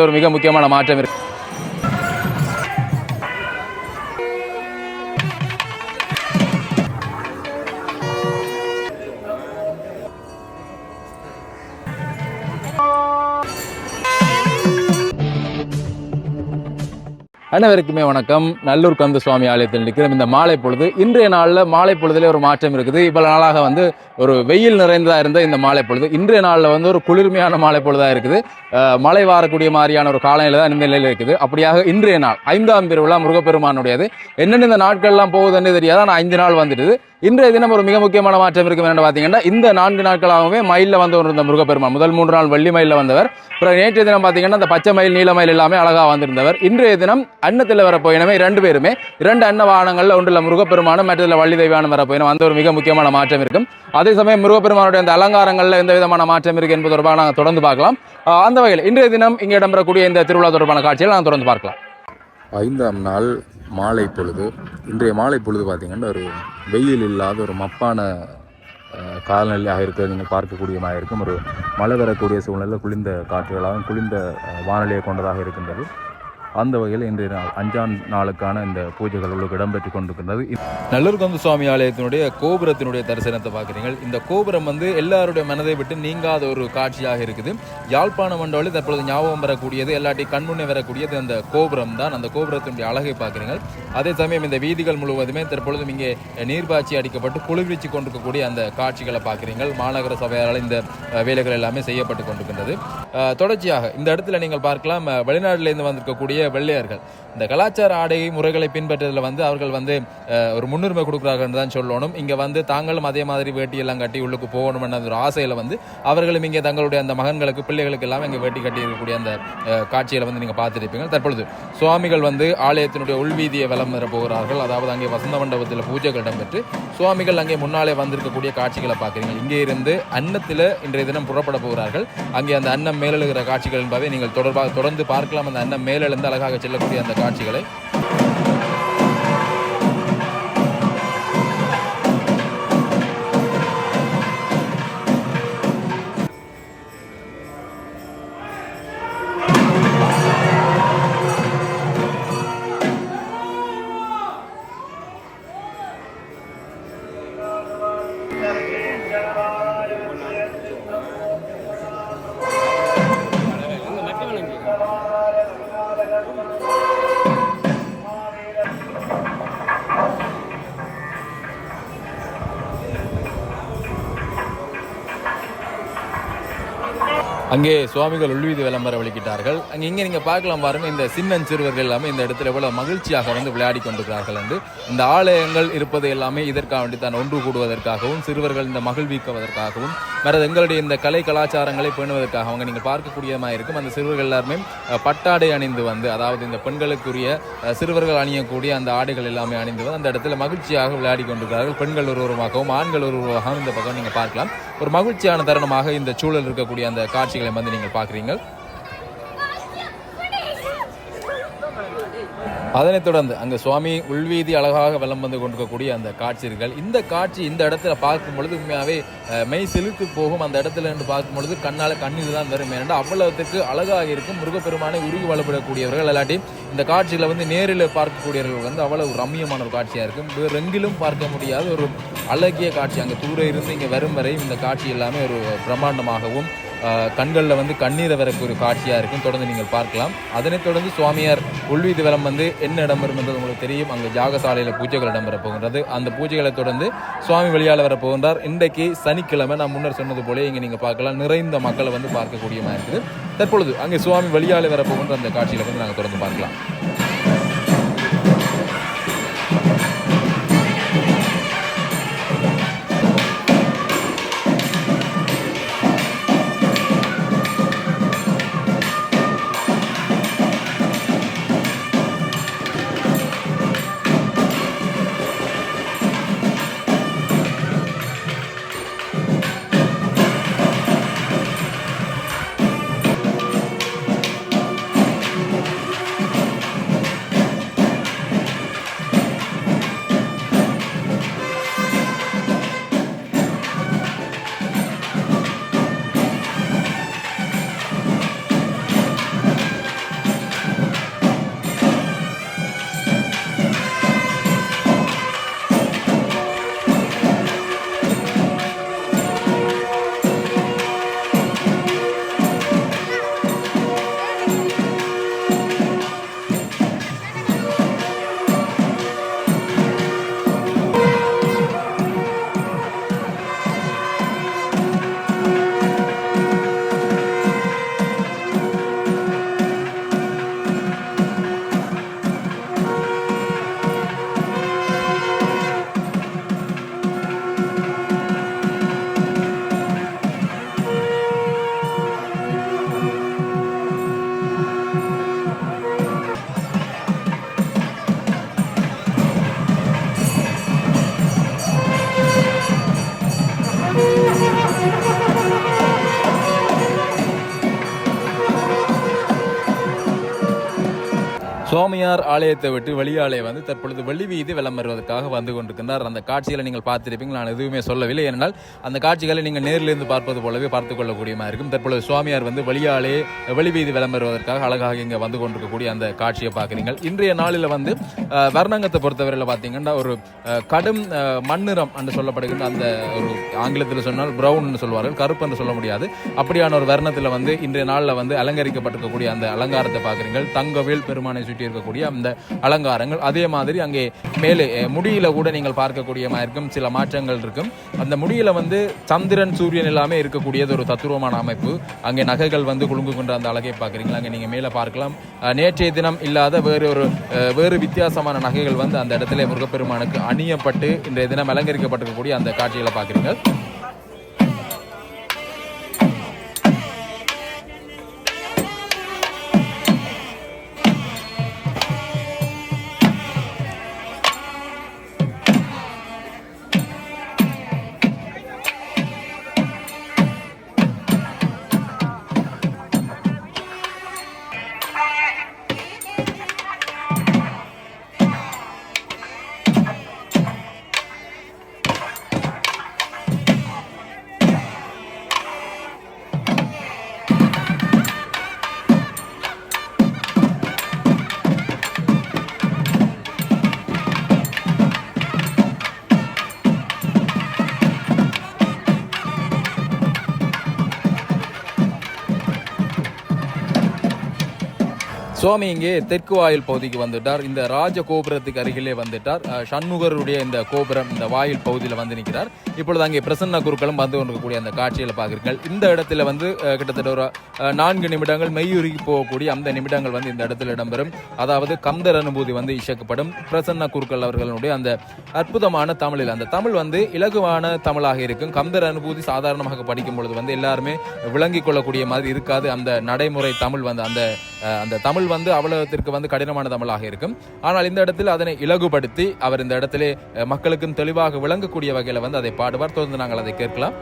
ஒரு மிக முக்கியமான மாற்றம் இருக்கு. அனைவருக்குமே வணக்கம். நல்லூர் கந்த சுவாமி ஆலயத்தில் நிற்கிறோம். இந்த மாலை பொழுது இன்றைய நாளில் மாலை பொழுதுல ஒரு மாற்றம் இருக்குது. இவ்வளவு நாளாக ஒரு வெயில் நிறைந்ததா இருந்த இந்த மாலை பொழுது இன்றைய நாளில் ஒரு குளிர்மையான மாலை பொழுதா இருக்குது. மழை வாரக்கூடிய மாதிரியான ஒரு காலநிலை தான் இந்த நிலையில் இருக்குது. அப்படியாக இன்றைய நாள் 5ஆம் திருவிழா முருகப்பெருமானுடையது. என்னென்ன இந்த நாட்கள்லாம் போகுதுன்னு தெரியாது, ஆனால் 5 நாள் வந்துடுது. இன்றைய தினம் ஒரு மிக முக்கியமான மாற்றம் இருக்கும் என்ன பார்த்தீங்கன்னா, இந்த 4 நாட்களாகவே மயிலில் வந்திருந்த முருகப்பெருமான் முதல் 3 நாள் வெள்ளி மயிலில் வந்தவர். அப்புறம் நேற்றைய தினம் பார்த்தீங்கன்னா இந்த பச்சை மயில் நீல மயில் எல்லாமே அழகாக வந்திருந்தவர். இன்றைய தினம் அன்னத்தில் வர போயினமே 2 பேருமே 2 அன்ன வாகனங்களில் ஒன்றில் முருகப்பெருமானும் மற்றதில் வள்ளி தெய்வானும் வர போயினும் அந்த ஒரு மிக முக்கியமான மாற்றம் இருக்கும். அதே சமயம் முருகப்பெருமானுடைய அந்த அலங்காரங்களில் எந்த விதமான மாற்றம் இருக்கு என்பது தொடர்பாக நாங்கள் தொடர்ந்து பார்க்கலாம். அந்த வகையில் இன்றைய தினம் இங்கே இடம்பெறக்கூடிய இந்த திருவிழா தொடர்பான காட்சிகளை நாங்கள் தொடர்ந்து பார்க்கலாம். 5ஆம் நாள் மாலை பொழுது. இன்றைய மாலை பொழுது பார்த்திங்கன்னா ஒரு வெயில் இல்லாத ஒரு மப்பான காலநிலையாக இருக்கிறது நீங்கள் பார்க்கக்கூடியமாக இருக்கும். ஒரு மழை வரக்கூடிய சூழ்நிலையில் குளிர்ந்த காற்றுகளாகவும் குளிர்ந்த வானிலையை கொண்டதாக இருக்கின்றது. அந்த வகையில் இன்றைய நாள் 5ஆம் நாளுக்கான இந்த பூஜைகள் உள்ளுக்கு இடம்பெற்று கொண்டிருக்கின்றது. நல்லூர் கந்த சுவாமி ஆலயத்தினுடைய கோபுரத்தினுடைய தரிசனத்தை பார்க்குறீங்கள். இந்த கோபுரம் எல்லாருடைய மனதை விட்டு நீங்காத ஒரு காட்சியாக இருக்குது. யாழ்ப்பாண மண்டோலி தற்பொழுது ஞாபகம் வரக்கூடியது, எல்லாத்தையும் கண்முன்னே வரக்கூடியது அந்த கோபுரம் தான். அந்த கோபுரத்தினுடைய அழகை பார்க்குறீங்கள். அதே சமயம் இந்த வீதிகள் முழுவதுமே தற்பொழுதும் இங்கே நீர்பாய்ச்சி அடிக்கப்பட்டு குளிர்விச்சு கொண்டிருக்கக்கூடிய அந்த காட்சிகளை பார்க்குறீங்கள். மாநகர சபையால் இந்த வேலைகள் எல்லாமே செய்யப்பட்டு கொண்டிருக்கின்றது. தொடர்ச்சியாக இந்த இடத்துல நீங்கள் பார்க்கலாம், வெளிநாட்டிலிருந்து வந்திருக்கக்கூடிய வெள்ளையர்கள் இந்த கலாச்சார ஆடை முறைகளை பின்பற்றதில் அவர்கள் ஒரு முன்னுரிமை கொடுக்குறார்கள் தான் சொல்லணும். இங்கே தாங்களும் அதே மாதிரி வேட்டியெல்லாம் கட்டி உள்ளுக்கு போகணும்னு ஒரு ஆசையில் அவர்களும் இங்கே தங்களுடைய அந்த மகன்களுக்கு பிள்ளைகளுக்கு எல்லாம் இங்கே வேட்டி கட்டி இருக்கக்கூடிய அந்த காட்சிகளை நீங்கள் பார்த்துருப்பீங்க. தற்பொழுது சுவாமிகள் ஆலயத்தினுடைய உள்வீதியை வலம் வர போகிறார்கள். அதாவது அங்கே வசந்த மண்டபத்தில் பூஜைகள் இடம்பெற்று சுவாமிகள் அங்கே முன்னாலே வந்திருக்கக்கூடிய காட்சிகளை பார்க்குறீங்க. இங்கே இருந்து அன்னத்தில் இன்றைய தினம் புறப்பட போகிறார்கள். அங்கே அந்த அன்னம் மேலெழுகிற காட்சிகள் என்பதை நீங்கள் தொடர்ந்து பார்க்கலாம். அந்த அன்னம் மேலெழுந்து அழகாக செல்லக்கூடிய அந்த காட்சிகளை அங்கே சுவாமிகள் உள்வீதி விளம்பரம் வெளிக்கிட்டார்கள். இங்கே நீங்கள் பார்க்கலாம் பாருங்க, இந்த சின்னன் சிறுவர்கள் எல்லாமே இந்த இடத்துல எவ்வளவு மகிழ்ச்சியாக விளையாடி கொண்டிருக்கிறார்கள் என்று. இந்த ஆலயங்கள் இருப்பது எல்லாமே இதற்காக வேண்டி தான் ஒன்று கூடுவதற்காகவும் சிறுவர்கள் இந்த மகிழ்விக்குவதற்காகவும் வேறு எங்களுடைய இந்த கலை கலாச்சாரங்களை பேணுவதற்காக அவங்க நீங்கள் பார்க்கக்கூடியமாக இருக்கும். அந்த சிறுவர்கள் எல்லாருமே பட்டாடை அணிந்து அதாவது இந்த பெண்களுக்குரிய சிறுவர்கள் அணியக்கூடிய அந்த ஆடைகள் எல்லாமே அணிந்து அந்த இடத்துல மகிழ்ச்சியாக விளையாடி கொண்டிருக்கிறார்கள். பெண்கள் ஒருவருமாகவும் ஆண்கள் ஒருவருமாகவும் இந்த பக்கம் நீங்கள் பார்க்கலாம். ஒரு மகிழ்ச்சியான தருணமாக இந்த சூழல் இருக்கக்கூடிய அந்த காட்சிகளை நீங்கள் பார்க்குறீங்க. அதனைத் தொடர்ந்து அங்கே சுவாமி உள்வீதி அழகாக வலம் வந்து கொண்டிருக்கக்கூடிய அந்த காட்சிகள், இந்த காட்சி இந்த இடத்துல பார்க்கும் பொழுது உண்மையாகவே மெய் செலுத்து போகும். அந்த இடத்துல இருந்து பார்க்கும் பொழுது கண்ணீர் தான் வரும். ஏனென்றால் அவ்வளவுக்கு அழகாக இருக்கும். முருகப்பெருமானை உருகி வழிபடக்கூடியவர்கள் இல்லாட்டி இந்த காட்சிகளை நேரில் பார்க்கக்கூடியவர்கள் அவ்வளவு ரம்மியமான ஒரு காட்சியாக இருக்கும். வேறு எங்கிலும் பார்க்க முடியாத ஒரு அழகிய காட்சி. அங்கே தூர இருந்து இங்கே வரும் வரை இந்த காட்சி எல்லாமே ஒரு பிரம்மாண்டமாகவும் கண்களில் கண்ணீரை வரக்கூடிய காட்சியாக இருக்கும். தொடர்ந்து நீங்கள் பார்க்கலாம். அதனைத் தொடர்ந்து சுவாமியார் உள்வீதி வலம் என்ன இடம்பெறும் என்பது உங்களுக்கு தெரியும். அங்கே ஜாகசாலையில் பூஜைகள் இடம்பெற போகின்றது. அந்த பூஜைகளை தொடர்ந்து சுவாமி வெளியால் வர போகின்றார். இன்றைக்கு சனிக்கிழமை நான் முன்னர் சொன்னது போல இங்கே நீங்கள் பார்க்கலாம், நிறைந்த மக்களை பார்க்கக்கூடியமாக இருக்குது. தற்பொழுது அங்கே சுவாமி வெளியால் வர போகின்ற அந்த காட்சிகளை நாங்கள் தொடர்ந்து பார்க்கலாம். சுவாமியார் ஆலயத்தை விட்டு வெளியாலே வந்து தற்பொழுது வெள்ளி வீதி வலம் வருவதற்காக வந்து கொண்டிருக்கின்றார். அந்த காட்சிகளை நீங்கள் பார்த்திருப்பீங்க, நான் எதுவுமே சொல்லவில்லை. ஏனென்றால் அந்த காட்சிகளை நீங்கள் நேரிலிருந்து பார்ப்பது போலவே பார்த்துக் கொள்ளக்கூடியமா இருக்கும். தற்பொழுது சுவாமியார் வந்து வெளியாலே வெளி வீதி வலம் வருவதற்காக அழகாக இங்கே வந்து கொண்டிருக்கக்கூடிய அந்த காட்சியை பார்க்குறீங்க. இன்றைய நாளில் வந்து வர்ணங்கத்தை பொறுத்தவரையில் பார்த்தீங்கன்னா ஒரு கடும் மண்ணிறம் என்று சொல்லப்படுகின்ற அந்த ஒரு ஆங்கிலத்தில் சொன்னால் பிரவுன் சொல்வார்கள், கருப்பு என்று சொல்ல முடியாது, அப்படியான ஒரு வர்ணத்தில் வந்து இன்றைய நாளில் வந்து அலங்கரிக்கப்பட்டிருக்கக்கூடிய அந்த அலங்காரத்தை பார்க்குறீங்க. தங்கவேல் பெருமானை சுற்றி இருக்கக்கூடிய அந்த அலங்காரங்கள், அதே மாதிரி அங்கே மேலே முடியில கூட நீங்கள் பார்க்கக்கூடிய இருக்கும் சில மாற்றங்கள் இருக்கும். அந்த முடியில வந்து சந்திரன் சூரியன் எல்லாமே இருக்கக்கூடியது ஒரு தத்துவமான அமைப்பு. அங்கே நகைகள் வந்து குலுங்கு கொண்ட அந்த அழகை பார்க்குறீங்களா, அங்கே நீங்க மேலே பார்க்கலாம். நேற்றைய தினம் இல்லாத வேறு வித்தியாசமான நகைகள் வந்து அந்த இடத்துல முருகப்பெருமானுக்கு அணியப்பட்டு இன்றைய தினம் அலங்கரிக்கப்பட்டிருக்கக்கூடிய அந்த காட்சிகளை பார்க்குறீங்க. சுவாமி இங்கே தெற்கு வாயில் பகுதிக்கு வந்துட்டார். இந்த ராஜ கோபுரத்துக்கு அருகிலே வந்துட்டார். சண்முகருடைய இந்த கோபுரம் இந்த வாயில் பகுதியில் வந்து நிற்கிறார். இப்பொழுது அங்கே பிரசன்ன குருக்களும் வந்து கொண்டிருக்கக்கூடிய அந்த காட்சியில் பார்க்கிறீர்கள். இந்த இடத்துல வந்து கிட்டத்தட்ட ஒரு 4 நிமிடங்கள் மெய்யுருகி போகக்கூடிய அந்த நிமிடங்கள் வந்து இந்த இடத்துல இடம்பெறும். அதாவது கந்தர் அனுபூதி வந்து இசைக்கப்படும். பிரசன்ன குருக்கள் அவர்களுடைய அந்த அற்புதமான தமிழில், அந்த தமிழ் வந்து இலகுவான தமிழாக இருக்கும். கந்தர் அனுபூதி சாதாரணமாக படிக்கும் பொழுது வந்து எல்லாருமே விளங்கிக் கொள்ளக்கூடிய மாதிரி இருக்காது. அந்த நடைமுறை தமிழ் வந்து அந்த தமிழ் வந்து அவ்வளவுக்கு வந்து கடினமான தமிழாக இருக்கும். ஆனால் இந்த இடத்தில் அதனை இலகுபடுத்தி அவர் இந்த இடத்திலே மக்களுக்கும் தெளிவாக விளங்கக்கூடிய வகையில் வந்து அதை பாடுவார். தொடர்ந்து நாங்கள் அதை கேட்கலாம்.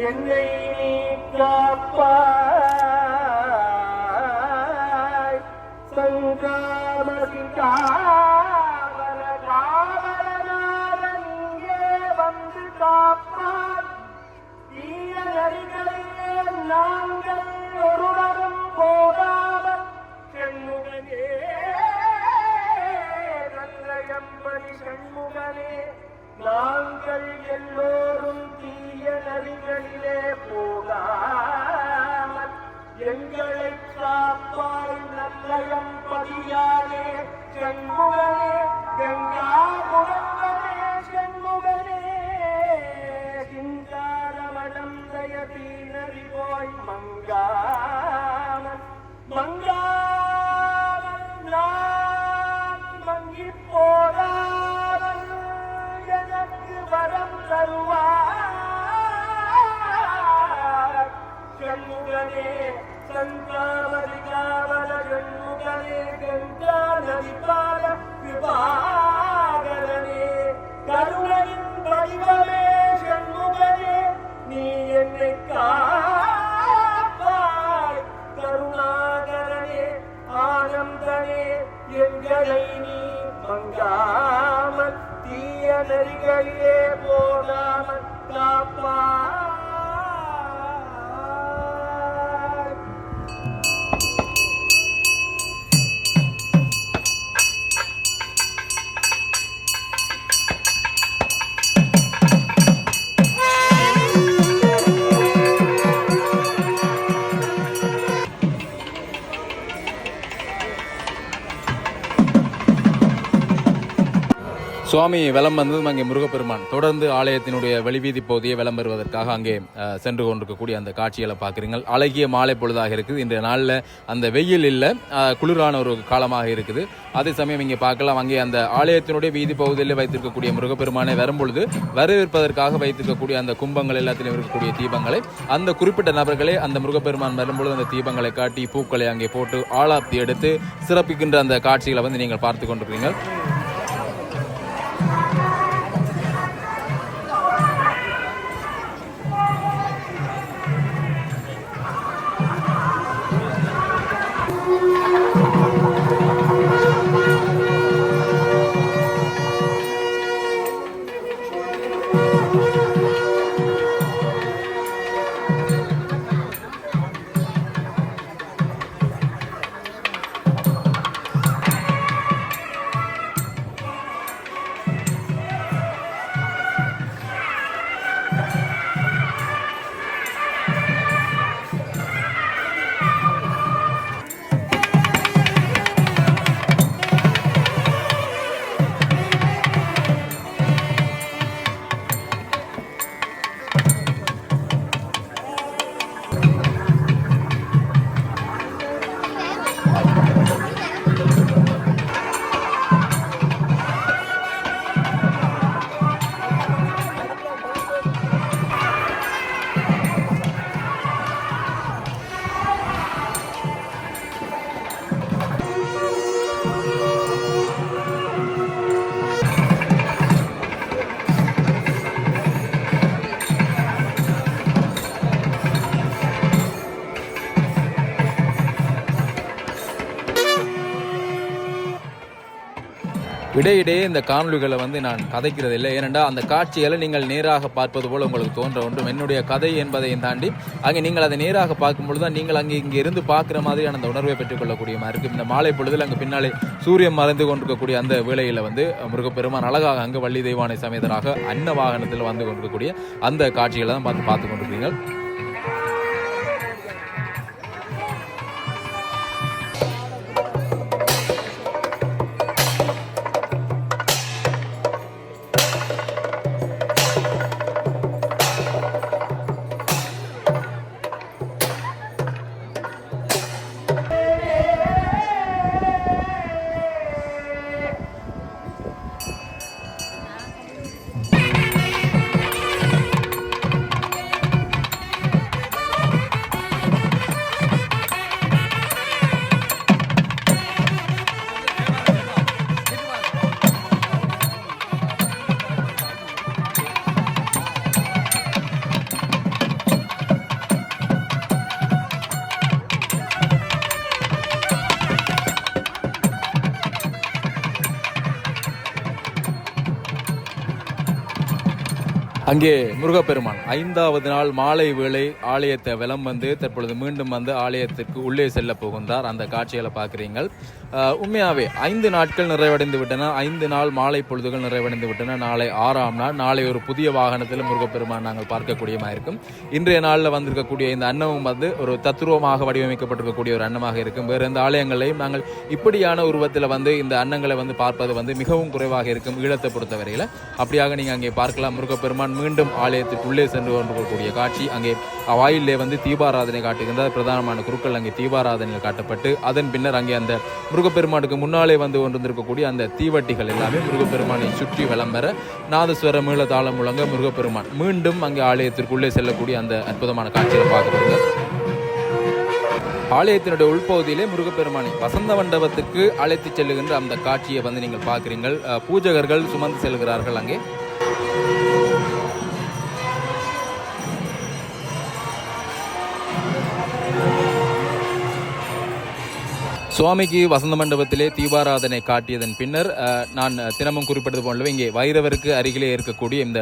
என்னை நீ காப்பாய் சங்காமதி காவல காவலனாக நீயே வந்து காப்பாய் தீய நரிகளிலே நாங்கள் ஒருவரும் போகாமல் சென்முகனே நல்லயம்படி சென்முகனே நாங்கள் எல்லோரும் தீய நரிகளிலே போகாமல் எங்களை காப்பாய் நல்லயம்படியானே சென்முகனே கங்கா முகங்கனே சென்முகனே சிங்காரமடம் தயதீனரி போய் மங்காமல் மங்காமல் நான் மங்கி போகாமல் எனக்கு வரம் தருவார் சென்முகனே சங்காமதி காவல சென்முகனே கங்கா நதிபால கிருபாகரனே கருணையின் வடிவமே சென்முகனே நீ என்னை காப்பாய் கருணாகரனே ஆனந்தனே எங்களை நீ மங்காமல் தீய நரிகளிலே போகாமல் காப்பாய். சுவாமி வலம் வந்ததும் அங்கே முருகப்பெருமான் தொடர்ந்து ஆலயத்தினுடைய வெளிவீதி பகுதியை வலம் பெறுவதற்காக அங்கே சென்று கொண்டிருக்கக்கூடிய அந்த காட்சிகளை பார்க்குறீங்க. அழகிய மாலை பொழுதாக இருக்குது. இன்றைய நாளில் அந்த வெயில் இல்லை, குளிரான ஒரு காலமாக இருக்குது. அதே சமயம் இங்கே பார்க்கலாம், அங்கே அந்த ஆலயத்தினுடைய வீதி பகுதியில் வைத்திருக்கக்கூடிய முருகப்பெருமானை வரும்பொழுது வரவேற்பதற்காக வைத்திருக்கக்கூடிய அந்த கும்பங்கள் எல்லாத்திலும் இருக்கக்கூடிய தீபங்களை அந்த குறிப்பிட்ட நபர்களே அந்த முருகப்பெருமான் வரும்பொழுது அந்த தீபங்களை காட்டி பூக்களை அங்கே போட்டு ஆளாப்தி எடுத்து சிறப்பிக்கின்ற அந்த காட்சிகளை வந்து நீங்கள் பார்த்து கொண்டிருக்கிறீங்க. இடையிடையே இந்த காணொலிகளை வந்து நான் கதைக்கிறது இல்லை. ஏனென்றால் அந்த காட்சிகளை நீங்கள் நேராக பார்ப்பது போல் உங்களுக்கு தோன்ற ஒன்றும் என்னுடைய கதை என்பதையும் தாண்டி அங்கே நீங்கள் அதை நேராக பார்க்கும்பொழுது தான் நீங்கள் இங்கே இருந்து பார்க்குற மாதிரியான அந்த உணர்வை பெற்றுக்கொள்ளக்கூடிய மாதிரி இருக்கும். இந்த மாலை பொழுதில் அங்கே பின்னாலே சூரியன் மறைந்து கொண்டிருக்கக்கூடிய அந்த வேளையில் வந்து முருகப்பெருமான் அழகாக அங்கே வள்ளி தெய்வானை சமேதராக அன்ன வாகனத்தில் வந்து கொண்டிருக்கக்கூடிய அந்த காட்சிகளை தான் பார்த்து கொண்டிருக்கிறீங்க. அங்கே முருகப்பெருமான் 5வது நாள் மாலை வேளை ஆலயத்தை வலம் வந்து தற்பொழுது மீண்டும் வந்து ஆலயத்திற்கு உள்ளே செல்ல போகின்றார். அந்த காட்சிகளை பார்க்குறீங்கள். உண்மையாகவே 5 நாட்கள் நிறைவடைந்து விட்டன. 5 நாள் மாலை பொழுதுகள் நிறைவடைந்து விட்டன. நாளை 6ஆம் நாள். நாளை ஒரு புதிய வாகனத்தில் முருகப்பெருமான் நாங்கள் பார்க்கக்கூடியமாக இருக்கும். இன்றைய நாளில் வந்திருக்கக்கூடிய இந்த அன்னமும் வந்து ஒரு தத்துருவமாக வடிவமைக்கப்பட்டிருக்கக்கூடிய ஒரு அன்னமாக இருக்கும். வேறு எந்த ஆலயங்களையும் நாங்கள் இப்படியான உருவத்தில் வந்து இந்த அன்னங்களை வந்து பார்ப்பது வந்து மிகவும் குறைவாக இருக்கும் ஈழத்தை பொறுத்தவரையில். அப்படியாக நீங்கள் அங்கே பார்க்கலாம். முருகப்பெருமான் மீண்டும் ஆலயத்திற்குள்ளே சென்று கொண்டிருக்கக்கூடிய காட்சி. அங்கே வாயிலே வந்து தீபாராதனை காட்டுகின்றார். பிரதானமான குருக்கள் அங்கே தீபாராதனையில் காட்டப்பட்டு அதன் பின்னர் அங்கே அந்த முருகப்பெருமானுக்கு முன்னாலே வந்து கொண்டிருக்கக்கூடிய அந்த தீவட்டிகள் எல்லாமே முருகப்பெருமானை சுற்றி விளம்பர நாதஸ்வர மீள தாளம் முழங்க முருகப்பெருமான் மீண்டும் அங்கே ஆலயத்திற்குள்ளே செல்லக்கூடிய அந்த அற்புதமான காட்சியை பார்க்கப்படுங்க. ஆலயத்தினுடைய உள்பகுதியிலே முருகப்பெருமானை வசந்த மண்டபத்துக்கு அழைத்து செல்லுகின்ற அந்த காட்சியை வந்து நீங்கள் பார்க்கிறீர்கள். பூஜகர்கள் சுமந்து செல்கிறார்கள். அங்கே சுவாமிக்கு வசந்த மண்டபத்திலே தீபாராதனை காட்டியதன் பின்னர் நான் தினமும் குறிப்பிட்டது போலவே இங்கே வைரவருக்கு அருகிலே இருக்கக்கூடிய இந்த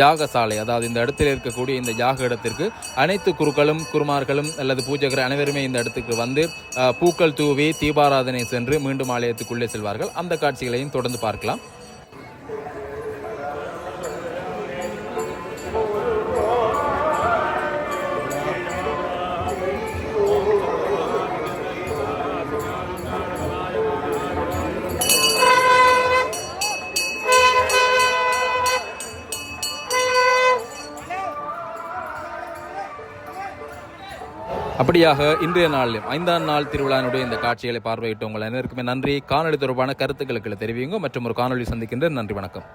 யாகசாலை, அதாவது இந்த இடத்தில் இருக்கக்கூடிய இந்த யாக இடத்திற்கு அனைத்து குருக்களும் குருமார்களும் அல்லது பூஜகர் அனைவருமே இந்த இடத்துக்கு வந்து பூக்கள் தூவி தீபாராதனை சென்று மீண்டும் ஆலயத்துக்குள்ளே செல்வார்கள். அந்த காட்சிகளையும் தொடர்ந்து பார்க்கலாம். அப்படியாக இன்றைய நாளிலும் 5ஆம் நாள் திருவிழாவினுடைய இந்த காட்சிகளை பார்வையிட்டு உங்கள் அனைவருக்குமே நன்றி. காணொலி தொடர்பான கருத்துக்களுக்கு தெரிவிங்க. மற்றும் ஒரு காணொலி சந்திக்கின்ற நன்றி, வணக்கம்.